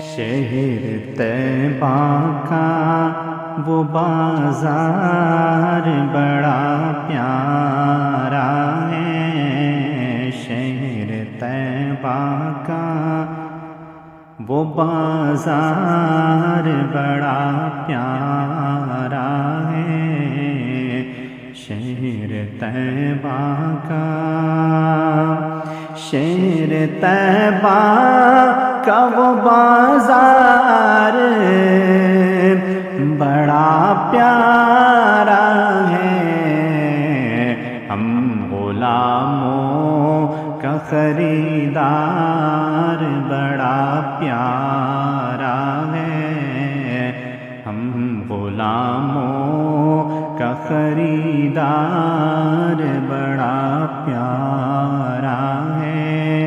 शहर तैबा का वो बाजार बड़ा प्यारा है। शहर तैबा का वो बाजार बड़ा प्यारा है। शहर तैबा का, शहर तैबा का वो बाजार बड़ा प्यारा है। हम गुलामों का खरीदार बड़ा प्यारा है। हम गुलामों का खरीदार बड़ा प्यारा